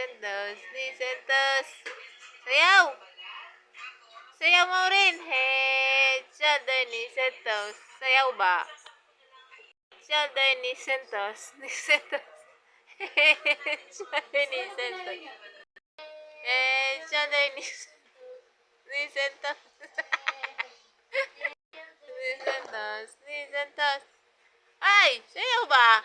Santos, ni Santos. Sayaw! Sayaw mo rin. Head, shoulder, ni Santos. Sayaw ba? Shoulder, ni Santos. Ni Santos. Head, shoulder, ni Santos. Head, shoulder, ni Santos. Ni Santos. Ni Santos. Ay! Sayaw ba?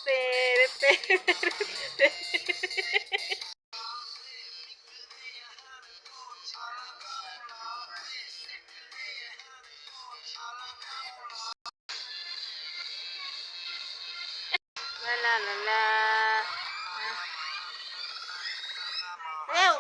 Pere, pere, pere. La la la la. Sayaw!